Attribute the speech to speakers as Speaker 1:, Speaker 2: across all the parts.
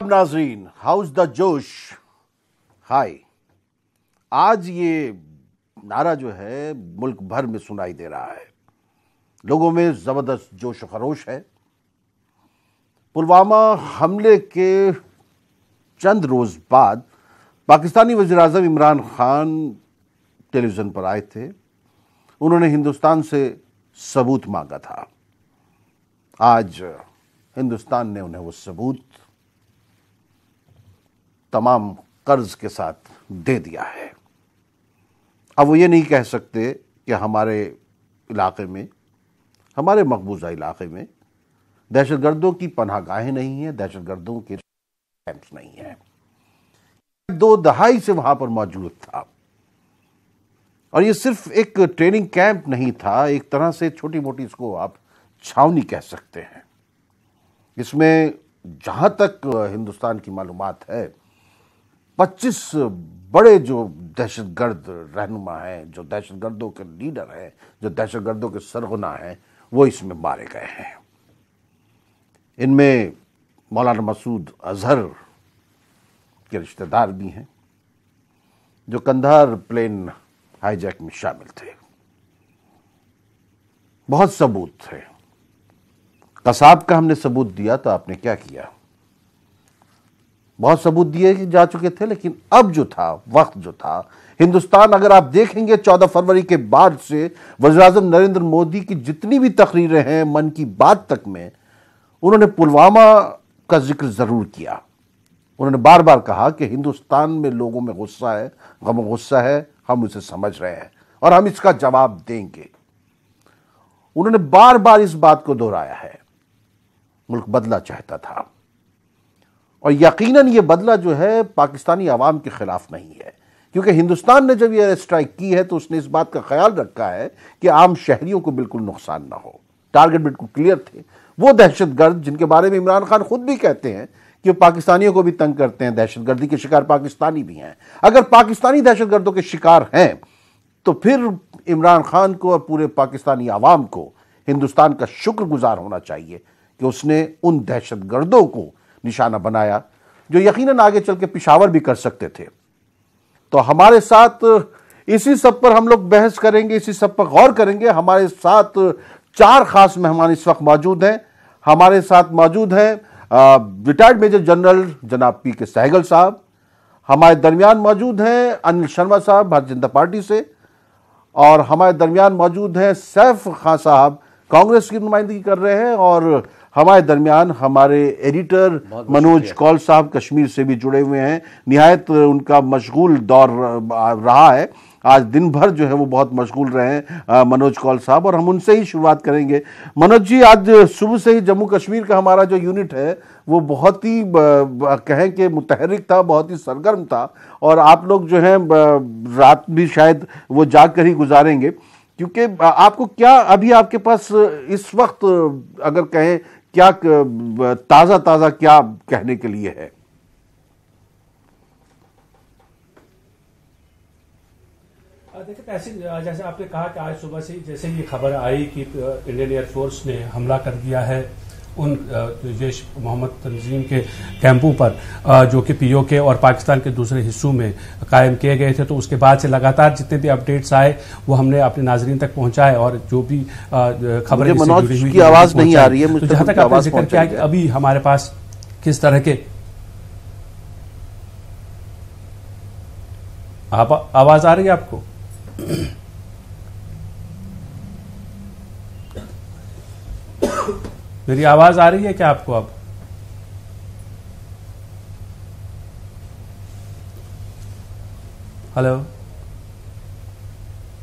Speaker 1: नाज़रीन, house the जोश। हाय, आज ये नारा जो है मुल्क भर में सुनाई दे रहा है। लोगों में जबरदस्त जोश व खरोश है। पुलवामा हमले के चंद रोज बाद पाकिस्तानी वज़ीर-ए-आज़म इमरान खान टेलीविजन पर आए थे। उन्होंने हिंदुस्तान से सबूत मांगा था। आज हिंदुस्तान ने उन्हें वो सबूत तमाम कर्ज के साथ दे दिया है। अब वो ये नहीं कह सकते कि हमारे इलाके में, हमारे मकबूजा इलाके में दहशतगर्दों की पनाहगाहें नहीं है, दहशतगर्दों के कैंप्स नहीं है। 2 दहाई से वहां पर मौजूद था और ये सिर्फ एक ट्रेनिंग कैंप नहीं था, एक तरह से छोटी मोटी इसको आप छावनी कह सकते हैं। इसमें जहां तक हिंदुस्तान की मालूमात है 25 बड़े जो दहशतगर्द रहनुमा हैं, जो दहशतगर्दों के लीडर हैं, जो दहशतगर्दों के सरगना हैं, वो इसमें मारे गए हैं। इनमें मौलाना मसूद अजहर के रिश्तेदार भी हैं जो कंधार प्लेन हाईजैक में शामिल थे। बहुत सबूत थे। कसाब का हमने सबूत दिया तो आपने क्या किया? बहुत सबूत दिए कि जा चुके थे, लेकिन अब जो था, वक्त जो था, हिंदुस्तान, अगर आप देखेंगे 14 फरवरी के बाद से वज़ीर-ए-आज़म नरेंद्र मोदी की जितनी भी तकरीरें हैं मन की बात तक में, उन्होंने पुलवामा का जिक्र जरूर किया। उन्होंने बार बार कहा कि हिंदुस्तान में लोगों में गुस्सा है, गम गुस्सा है, हम उसे समझ रहे हैं और हम इसका जवाब देंगे। उन्होंने बार बार इस बात को दोहराया है। मुल्क बदला चाहता था और यकीनन ये बदला जो है पाकिस्तानी अवाम के खिलाफ नहीं है, क्योंकि हिंदुस्तान ने जब ये स्ट्राइक की है तो उसने इस बात का ख्याल रखा है कि आम शहरियों को बिल्कुल नुकसान ना हो। टारगेट बिल्कुल क्लियर थे। वो दहशतगर्द जिनके बारे में इमरान खान खुद भी कहते हैं कि पाकिस्तानियों को भी तंग करते हैं, दहशतगर्दी के शिकार पाकिस्तानी भी हैं। अगर पाकिस्तानी दहशतगर्दों के शिकार हैं तो फिर इमरान खान को और पूरे पाकिस्तानी अवाम को हिंदुस्तान का शुक्रगुजार होना चाहिए कि उसने उन दहशतगर्दों को निशाना बनाया जो यकीनन आगे चल के पेशावर भी कर सकते थे। तो हमारे साथ इसी सब पर हम लोग बहस करेंगे, इसी सब पर गौर करेंगे। हमारे साथ 4 खास मेहमान इस वक्त मौजूद हैं। हमारे साथ मौजूद हैं रिटायर्ड मेजर जनरल जनाब पी.के. सहगल साहब। हमारे दरमियान मौजूद हैं अनिल शर्मा साहब भारतीय जनता पार्टी से, और हमारे दरमियान मौजूद हैं सैफ खान साहब, कांग्रेस की नुमाइंदगी कर रहे हैं, और हमारे दरमियान हमारे एडिटर मनोज कौल साहब कश्मीर से भी जुड़े हुए हैं। निहायत उनका मशगूल दौर रहा है, आज दिन भर जो है वो बहुत मशगूल रहे हैं मनोज कौल साहब, और हम उनसे ही शुरुआत करेंगे। मनोज जी, आज सुबह से ही जम्मू कश्मीर का हमारा जो यूनिट है वो बहुत ही कहें कि मुतहरिक था, बहुत ही सरगर्म था, और आप लोग जो हैं रात भी शायद वो जाग कर ही गुजारेंगे, क्योंकि आपको क्या अभी आपके पास इस वक्त अगर कहें क्या ताज़ा ताज़ा क्या कहने के लिए है?
Speaker 2: देखिए तहसीन, जैसे आपने कहा कि आज सुबह से जैसे ये खबर आई कि इंडियन एयरफोर्स ने हमला कर दिया है उन जैश मोहम्मद तंजीम के कैंपों पर जो कि पीओके और पाकिस्तान के दूसरे हिस्सों में कायम किए गए थे, तो उसके बाद से लगातार जितने भी अपडेट्स आए वो हमने अपने नाजरीन तक पहुंचाए, और जो भी खबरें जुड़ी हुई
Speaker 1: की आवाज नहीं आ रही है।
Speaker 2: तो जहां तक आपने जिक्र किया कि अभी हमारे पास किस तरह के आवाज आ रही है आपको? मेरी आवाज आ रही है क्या आपको? अब हेलो,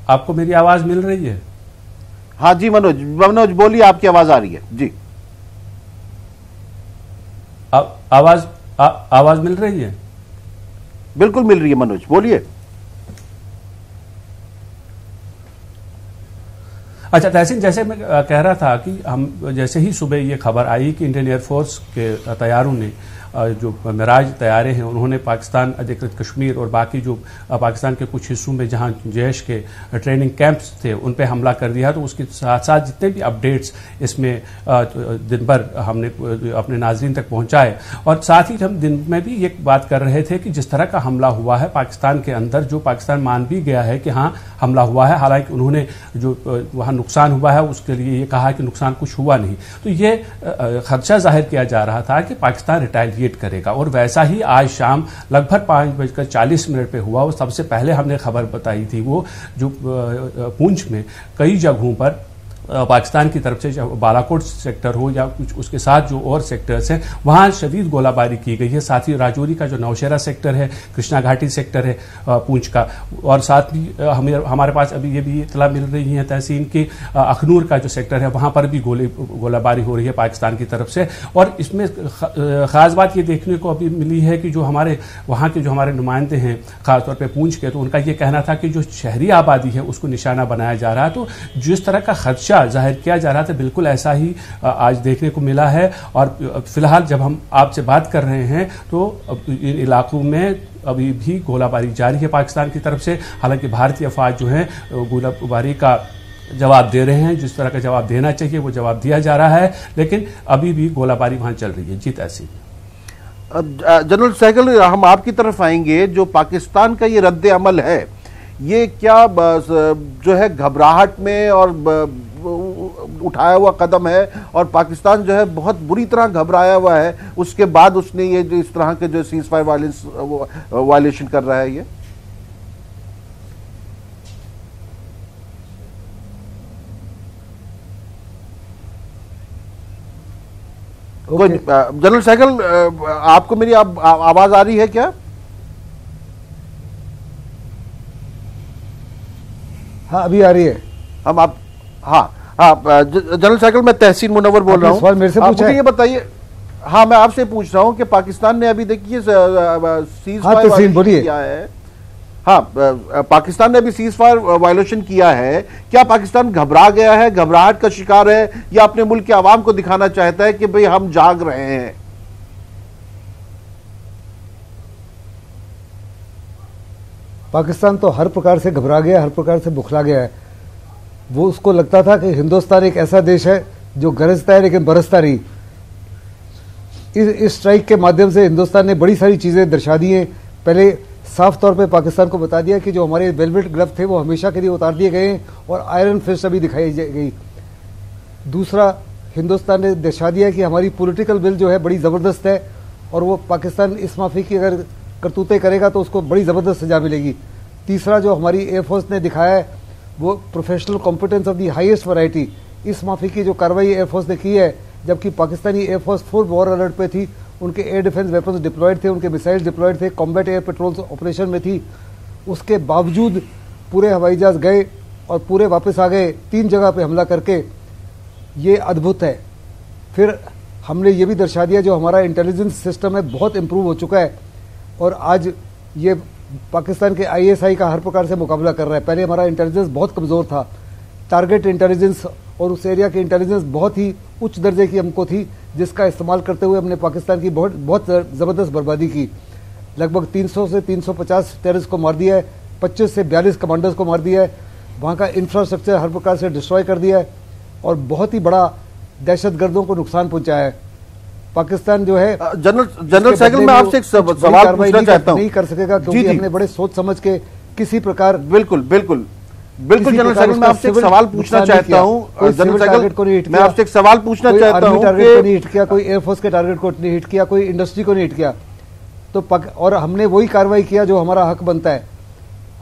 Speaker 2: आपको मेरी आवाज मिल रही है?
Speaker 1: हाँ जी मनोज बोलिए, आपकी आवाज आ रही है जी।
Speaker 2: आवाज मिल रही है?
Speaker 1: बिल्कुल मिल रही है मनोज, बोलिए।
Speaker 2: अच्छा तहसीन, जैसे मैं कह रहा था कि हम जैसे ही सुबह ये खबर आई कि इंडियन एयरफोर्स के तैयारों ने जो मिराज तैयारे हैं उन्होंने पाकिस्तान अधिकृत कश्मीर और बाकी जो पाकिस्तान के कुछ हिस्सों में जहां जैश के ट्रेनिंग कैंप्स थे उन पे हमला कर दिया। तो उसके साथ साथ जितने भी अपडेट्स इसमें दिन भर हमने अपने नाज़रीन तक पहुंचाए, और साथ ही हम दिन में भी ये बात कर रहे थे कि जिस तरह का हमला हुआ है पाकिस्तान के अंदर, जो पाकिस्तान मान भी गया है कि हाँ हमला हुआ है, हालांकि उन्होंने जो वहाँ नुकसान हुआ है उसके लिए ये कहा कि नुकसान कुछ हुआ नहीं। तो ये खदशा जाहिर किया जा रहा था कि पाकिस्तान रिटेलिएट करेगा, और वैसा ही आज शाम लगभग 5:40 पे हुआ। वो सबसे पहले हमने खबर बताई थी, वो जो पूंछ में कई जगहों पर पाकिस्तान की तरफ से बालाकोट सेक्टर हो या कुछ उसके साथ जो और सेक्टर्स हैं वहाँ शदीद गोलाबारी की गई है। साथ ही राजौरी का जो नौशेरा सेक्टर है, कृष्णा घाटी सेक्टर है पूंछ का, और साथ भी हमारे पास अभी ये भी इतला मिल रही है तहसीन की अखनूर का जो सेक्टर है वहाँ पर भी गोलाबारी हो रही है पाकिस्तान की तरफ से। और इसमें ख़ास बात ये देखने को अभी मिली है कि जो हमारे वहाँ के जो हमारे नुमाइंदे हैं ख़ासतौर पर पूंछ के, तो उनका ये कहना था कि जो शहरी आबादी है उसको निशाना बनाया जा रहा है। तो जिस तरह का खदशा जाहिर किया जा रहा था बिल्कुल ऐसा ही आज देखने को मिला है। और फिलहाल जब हम आपसे बात कर रहे हैं तो इन इलाकों में अभी भी गोलाबारी जारी है पाकिस्तान की तरफ से। हालांकि भारतीय अफवाज जो हैं गोलाबारी का जवाब दे रहे हैं, जिस तरह का जवाब देना चाहिए वो जवाब दिया जा रहा है, लेकिन अभी भी गोलाबारी वहां चल रही है। जी तहसीन।
Speaker 1: जनरल सहगल, हम आपकी तरफ आएंगे। जो पाकिस्तान का ये रद्द अमल है, ये क्या जो है घबराहट में और उठाया हुआ कदम है, और पाकिस्तान जो है बहुत बुरी तरह घबराया हुआ है, उसके बाद उसने ये जो इस तरह के जो सीज फायर वायलेशन कर रहा है ये? जनरल सहगल, आपको मेरी आवाज आ रही है क्या?
Speaker 3: हाँ अभी आ रही है।
Speaker 1: हम आप हाँ जनरल सहगल, मैं तहसीन मुनव्वर बोल रहा हूँ।
Speaker 3: सवाल मेरे से पूछा
Speaker 1: मुझे ये बताइए। हाँ मैं आपसे पूछ रहा हूँ कि पाकिस्तान ने अभी देखिए सीज फायर किया है। हाँ पाकिस्तान ने अभी सीज फायर वायलेशन किया है। क्या पाकिस्तान घबरा गया है, घबराहट का शिकार है, या अपने मुल्क के आवाम को दिखाना चाहता है कि भाई हम जाग रहे हैं?
Speaker 3: पाकिस्तान तो हर प्रकार से घबरा गया, हर प्रकार से बुखला गया है। वो उसको लगता था कि हिंदुस्तान एक ऐसा देश है जो गरजता है लेकिन बरसता नहीं। इस स्ट्राइक के माध्यम से हिंदुस्तान ने बड़ी सारी चीज़ें दर्शा दी हैं। पहले साफ तौर पे पाकिस्तान को बता दिया कि जो हमारे वेलवेट ग्लव थे वो हमेशा के लिए उतार दिए गए हैं और आयरन फिस्ट अभी दिखाई गई। दूसरा, हिंदुस्तान ने दर्शा दिया कि हमारी पॉलिटिकल विल जो है बड़ी ज़बरदस्त है, और वो पाकिस्तान इस माफ़ी की अगर करतूतें करेगा तो उसको बड़ी ज़बरदस्त सजा मिलेगी। तीसरा, जो हमारी एयरफोर्स ने दिखाया है वो professional competence of the highest variety. इस माफ़ी की जो कार्रवाई एयरफोर्स ने की है, जबकि Pakistani air force full war alert पे थी, उनके एयर डिफेंस वेपन्स डिप्लॉयड थे, उनके मिसाइल डिप्लॉयड थे, कॉम्बैट एयर पेट्रोल ऑपरेशन में थी, उसके बावजूद पूरे हवाई जहाज गए और पूरे वापस आ गए 3 जगह पे हमला करके। ये अद्भुत है। फिर हमने ये भी दर्शा दिया जो हमारा इंटेलिजेंस सिस्टम है बहुत इम्प्रूव हो चुका है, और आज ये पाकिस्तान के ISI का हर प्रकार से मुकाबला कर रहा है। पहले हमारा इंटेलिजेंस बहुत कमज़ोर था, टारगेट इंटेलिजेंस और उस एरिया की इंटेलिजेंस बहुत ही उच्च दर्जे की हमको थी, जिसका इस्तेमाल करते हुए हमने पाकिस्तान की बहुत ज़बरदस्त बर्बादी की। लगभग 300 से 350 टेररिस्ट को मार दिया है, 25 से 42 कमांडर्स को मार दिया है, वहाँ का इंफ्रास्ट्रक्चर हर प्रकार से डिस्ट्रॉय कर दिया है, और बहुत ही बड़ा दहशतगर्दों को नुकसान पहुँचाया है। पाकिस्तान जो है
Speaker 1: जनरल सहगल, मैं आपसे एक सवाल पूछना चाहता हूं।
Speaker 3: नहीं कर सकेगा क्योंकि हमने बड़े सोच समझ के किसी प्रकार
Speaker 1: बिल्कुल जनरल सहगल, मैं आपसे एक सवाल पूछना चाहता हूं। जनरल सहगल, मैं आपसे एक सवाल पूछना चाहता हूं।
Speaker 3: टारगेट को नहीं हिट किया, कोई एयरफोर्स के टारगेट को नहीं हिट किया, कोई इंडस्ट्री को नहीं हिट किया, तो और हमने वही कार्रवाई किया जो हमारा हक बनता है।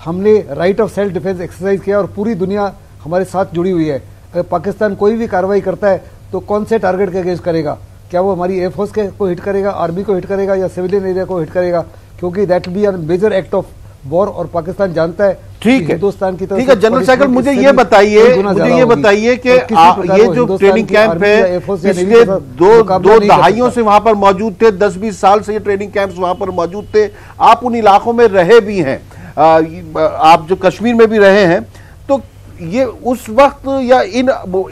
Speaker 3: हमने right of self defence exercise किया और पूरी दुनिया हमारे साथ जुड़ी हुई है। अगर पाकिस्तान कोई भी कार्रवाई करता है तो कौन से टारगेट के अगेंस्ट करेगा? क्या वो हमारी एयरफोर्स के को हिट करेगा, आर्मी को हिट करेगा, या सिविलियन एरिया को हिट करेगा? क्योंकि that will be a major act of war, और पाकिस्तान जानता है।
Speaker 1: ठीक है,
Speaker 3: हिंदुस्तान की तरफ।
Speaker 1: ठीक है जनरल सहगल, मुझे ये बताइए कि ये जो ट्रेनिंग कैंप है, पिछले दो दहाइयों से वहां पर मौजूद थे, 10-20 साल से ये ट्रेनिंग कैंप्स वहां पर मौजूद थे। आप उन इलाकों में रहे भी हैं, आप जो कश्मीर में भी रहे हैं, तो ये उस वक्त या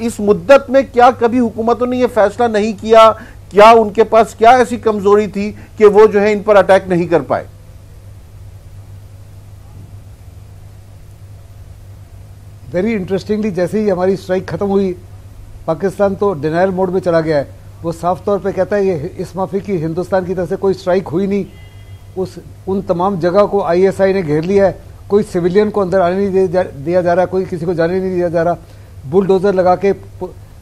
Speaker 1: इस मुद्दत में क्या कभी हुकूमतों ने ये फैसला नहीं किया क्या उनके पास क्या ऐसी कमजोरी थी कि वो जो है इन पर अटैक नहीं कर पाए?
Speaker 3: वेरी इंटरेस्टिंगली, जैसे ही हमारी स्ट्राइक खत्म हुई, पाकिस्तान तो डिनायल मोड में चला गया है। वो साफ तौर पे कहता है कि इस माफी की हिंदुस्तान की तरफ से कोई स्ट्राइक हुई नहीं। उन तमाम जगह को ISI ने घेर लिया है। कोई सिविलियन को अंदर आने नहीं दिया जा रहा, कोई किसी को जाने नहीं दिया जा रहा। बुलडोजर लगा के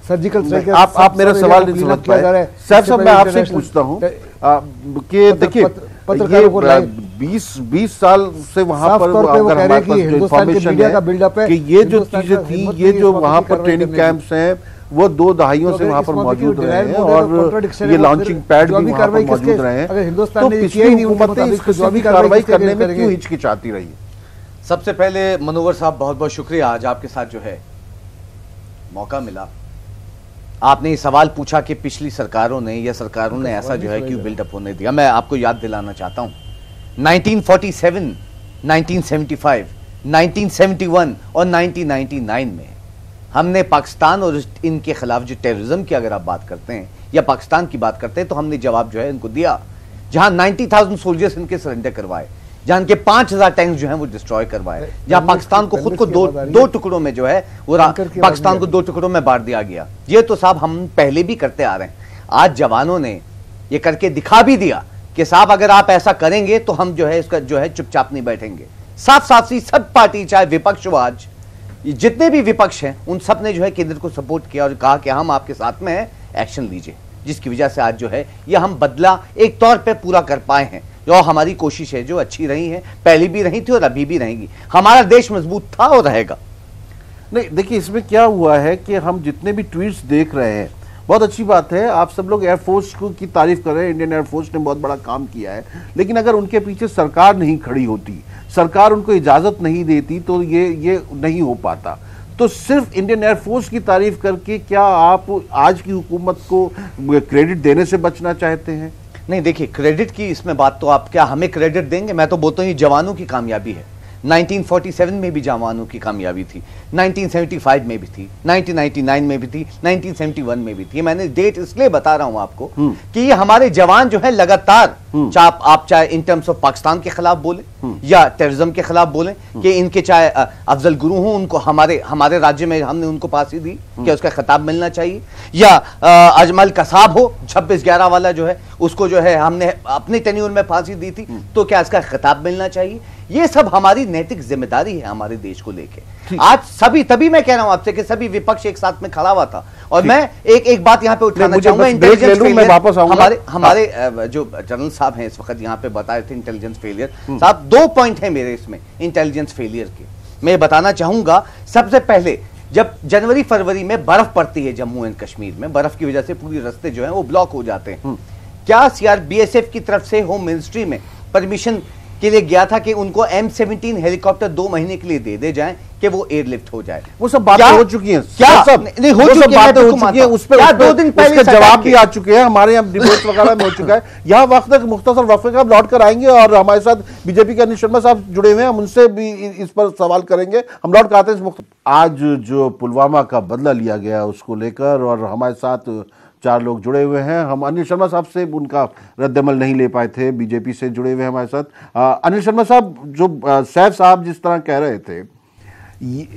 Speaker 3: सर्जिकल स्ट्राइक।
Speaker 1: आप मेरा सवाल नहीं समझ पाए साहब। मैं आपसे पूछता हूं कि देखिए, पत्रकारों को 20 साल से वहां पर अगर हमारे पास इंफॉर्मेशन है कि ये जो चीजें थी, ये जो वहां पर ट्रेनिंग कैंप्स हैं, वो 2 दहाइयों से वहां पर मौजूद रहे हैं और ये लॉन्चिंग पैड भी वहां पर मौजूद रहे हैं। तो पिछली हुकूमतें इस किस्म की कार्रवाई करने में क्यों हिचकिचाती रही?
Speaker 4: सबसे पहले मनोवर साहब बहुत बहुत शुक्रिया, आज आपके साथ जो है मौका मिला। आपने ये सवाल पूछा कि पिछली सरकारों ने या सरकारों ने ऐसा जो है क्यों बिल्डअप होने दिया। मैं आपको याद दिलाना चाहता हूं 1947, 1975, 1971 और 1999 में हमने पाकिस्तान और इनके खिलाफ जो टेररिज्म की अगर आप बात करते हैं या पाकिस्तान की बात करते हैं, तो हमने जवाब जो है इनको दिया। जहां 90,000 सोल्जर्स इनके सरेंडर करवाए, जहां के 5,000 टैंक्स जो हैं वो डिस्ट्रॉय करवाए, जहां पाकिस्तान को खुद को दो टुकड़ों में जो है वो पाकिस्तान को 2 टुकड़ों में बांट दिया गया। ये तो साहब हम पहले भी करते आ रहे हैं। आज जवानों ने ये करके दिखा भी दिया कि साहब अगर आप ऐसा करेंगे तो हम जो है इसका जो है चुपचाप नहीं बैठेंगे। साथ साथ ही सब पार्टी, चाहे विपक्ष हो, आज जितने भी विपक्ष हैं, उन सब ने जो है केंद्र को सपोर्ट किया और कहा कि हम आपके साथ में हैं, एक्शन लीजिए, जिसकी वजह से आज जो है ये हम बदला एक तौर पे पूरा कर पाए हैं। जो हमारी कोशिश है जो अच्छी रही है, पहले भी रही थी और अभी भी रहेंगी। हमारा देश मजबूत था और रहेगा।
Speaker 1: नहीं देखिए, इसमें क्या हुआ है कि हम जितने भी ट्वीट्स देख रहे हैं, बहुत अच्छी बात है, आप सब लोग एयरफोर्स की तारीफ कर रहे हैं, इंडियन एयरफोर्स ने बहुत बड़ा काम किया है, लेकिन अगर उनके पीछे सरकार नहीं खड़ी होती, सरकार उनको इजाजत नहीं देती, तो ये नहीं हो पाता। तो सिर्फ इंडियन एयरफोर्स की तारीफ करके क्या आप आज की हुकूमत को क्रेडिट देने से बचना चाहते हैं?
Speaker 4: नहीं देखिए, क्रेडिट की इसमें बात तो आप क्या हमें क्रेडिट देंगे? मैं तो बोलता हूँ ये जवानों की कामयाबी है। 1947 में भी जवानों की कामयाबी थी, 1975 में भी थी, 1999 में भी थी, 1971 में भी थी। मैंने डेट इसलिए बता रहा हूं आपको कि ये हमारे जवान जो है लगातार, आप चाहे इन टर्म्स ऑफ पाकिस्तान के खिलाफ बोले या टेररिज्म के खिलाफ बोले, कि इनके चाहे अफजल गुरु हों, उनको हमारे राज्य में हमने उनको फांसी दी कि उसका खिताब मिलना चाहिए, या अजमल कसाब हो 26/11 वाला जो है, उसको जो है हमने अपने टेन्यूर में फांसी दी थी, तो क्या इसका खिताब मिलना चाहिए? ये सब हमारी नैतिक जिम्मेदारी है हमारे देश को लेके। आज सभी, तभी मैं कह रहा हूं आपसे कि सभी विपक्ष एक साथ में खड़ा हुआ था। और मैं एक बात यहां पे उठाना चाहूंगा, इंटेलिजेंस फेलियर। हमारे जो जनरल साहब हैं इस वक्त यहां पे बता रहे थे इंटेलिजेंस फेलियर। साहब 2 पॉइंट है मेरे इसमें इंटेलिजेंस फेलियर के, मैं बताना चाहूंगा। सबसे पहले, जब जनवरी फरवरी में बर्फ पड़ती है जम्मू एंड कश्मीर में, बर्फ की वजह से पूरी रास्ते जो है वो ब्लॉक हो जाते हैं। क्या CRBSF की तरफ से होम मिनिस्ट्री में परमिशन के लिए गया था कि उनको M17 हेलीकॉप्टर 2 महीने के लिए दे जाएं कि वो एयरलिफ्ट हो जाए?
Speaker 1: वो सब बातें हो चुकी हैं,
Speaker 4: क्या
Speaker 1: नहीं हो चुकी है, उस पर
Speaker 4: 2 दिन पहले
Speaker 1: जवाब भी आ चुके हैं, हमारे यहाँ डिबेट वगैरह में हो चुका है। यहाँ वक्त तक मुख्तसर वक्फे का लौट कर आएंगे और हमारे साथ बीजेपी के अनिल शर्मा साहब जुड़े हुए हैं, हम उनसे भी इस पर सवाल करेंगे। हम लौट कर आते हैं। आज जो पुलवामा का बदला लिया गया उसको लेकर, और हमारे साथ 4 लोग जुड़े हुए हैं। हम अनिल शर्मा साहब से उनका रद्दमल नहीं ले पाए थे, बीजेपी से जुड़े हुए हैं हमारे साथ। अनिल शर्मा साहब, जो सैफ साहब जिस तरह कह रहे थे,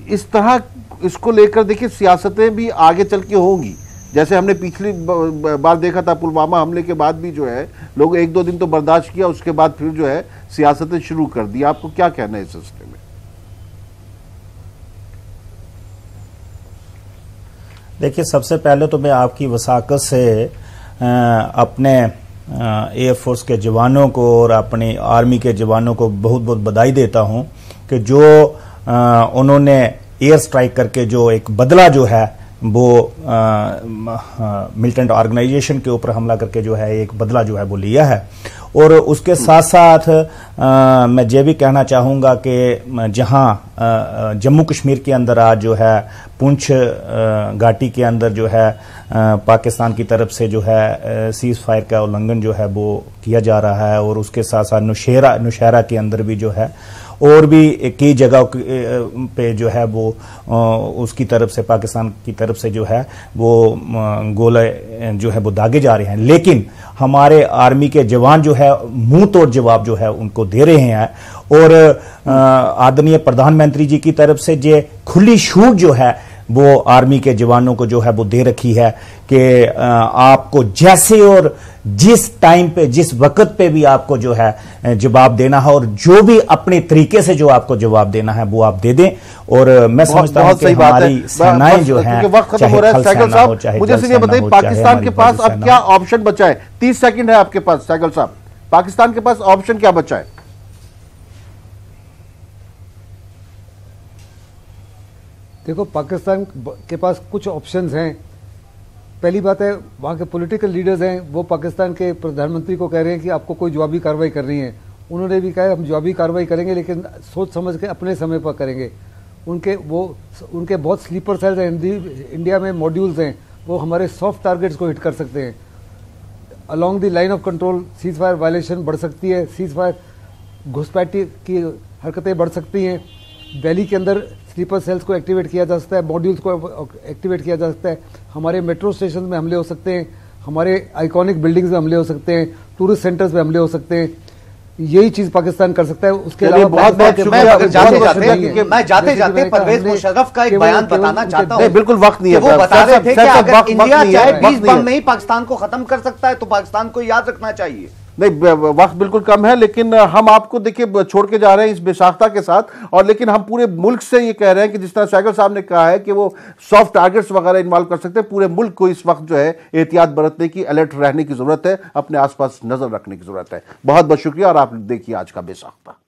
Speaker 1: इस तरह इसको लेकर देखिए सियासतें भी आगे चल के होंगी। जैसे हमने पिछली बार देखा था, पुलवामा हमले के बाद भी जो है लोग 1-2 दिन तो बर्दाश्त किया, उसके बाद फिर जो है सियासतें शुरू कर दी। आपको क्या कहना है इस सिलसिले में?
Speaker 5: देखिए, सबसे पहले तो मैं आपकी वसाकत से अपने एयरफोर्स के जवानों को और अपनी आर्मी के जवानों को बहुत बहुत बधाई देता हूं कि जो उन्होंने एयर स्ट्राइक करके जो एक बदला जो है वो मिलिटेंट ऑर्गेनाइजेशन के ऊपर हमला करके जो है एक बदला जो है वो लिया है। और उसके साथ साथ मैं ये भी कहना चाहूँगा कि जहाँ जम्मू कश्मीर के अंदर आज जो है पुंछ घाटी के अंदर जो है पाकिस्तान की तरफ से जो है सीज फायर का उल्लंघन जो है वो किया जा रहा है, और उसके साथ साथ नौशहरा के अंदर भी जो है, और भी कई जगह पे जो है वो उसकी तरफ से, पाकिस्तान की तरफ से जो है वो गोले जो है वो दागे जा रहे हैं, लेकिन हमारे आर्मी के जवान जो है मुंह तोड़ जवाब जो है उनको दे रहे हैं। और आदरणीय प्रधानमंत्री जी की तरफ से जो खुली छूट जो है वो आर्मी के जवानों को जो है वो दे रखी है कि आपको जैसे और जिस टाइम पे, जिस वक्त पे भी आपको जो है जवाब देना है, और जो भी अपने तरीके से जो आपको जवाब देना है वो आप दे दें। और मैं समझता हूं कि हमारी सेनाएं जो है, चाहे थल सेना हो, चाहे
Speaker 1: मुझे ये बताइए, पाकिस्तान के पास अब क्या ऑप्शन बचा है? 30 सेकंड है आपके पास सैगल साहब, पाकिस्तान के पास ऑप्शन क्या बचा है?
Speaker 3: देखो, पाकिस्तान के पास कुछ ऑप्शंस हैं। पहली बात है, वहाँ के पॉलिटिकल लीडर्स हैं, वो पाकिस्तान के प्रधानमंत्री को कह रहे हैं कि आपको कोई जवाबी कार्रवाई करनी है। उन्होंने भी कहा है हम जवाबी कार्रवाई करेंगे, लेकिन सोच समझ के अपने समय पर करेंगे। उनके बहुत स्लीपर सेल्स हैं, इंडिया में मॉड्यूल्स हैं, वो हमारे सॉफ्ट टारगेट्स को हिट कर सकते हैं। Along the line of control cease fire violation बढ़ सकती है, सीज फायर घुसपैठी की हरकतें बढ़ सकती हैं। दिल्ली के अंदर स्लीपर सेल्स को एक्टिवेट किया जा सकता है, मॉड्यूल्स को एक्टिवेट किया जा सकता है। हमारे मेट्रो स्टेशन में हमले हो सकते हैं, हमारे आइकॉनिक बिल्डिंग्स में हमले हो सकते हैं, टूरिस्ट सेंटर्स में हमले हो सकते हैं। यही चीज पाकिस्तान कर सकता है। उसके अलावा
Speaker 4: मैं जाते जाते परवेज मुशर्रफ का एक बयान बताना चाहता हूं।
Speaker 1: बिल्कुल वक्त नहीं है।
Speaker 4: वो बता रहे थे कि अगर इंडिया चाहे 20 बम में ही पाकिस्तान को खत्म कर सकता है तो पाकिस्तान को याद रखना चाहिए।
Speaker 1: नहीं, वक्त बिल्कुल कम है, लेकिन हम आपको देखिए छोड़ के जा रहे हैं इस बेसाख्ता के साथ, और लेकिन हम पूरे मुल्क से ये कह रहे हैं कि जिस तरह सैगल साहब ने कहा है कि वो सॉफ्ट टारगेट्स वगैरह इन्वॉल्व कर सकते हैं, पूरे मुल्क को इस वक्त जो है एहतियात बरतने की, अलर्ट रहने की जरूरत है, अपने आसपास नजर रखने की जरूरत है। बहुत बहुत शुक्रिया, और आप देखिए आज का बेसाख्ता।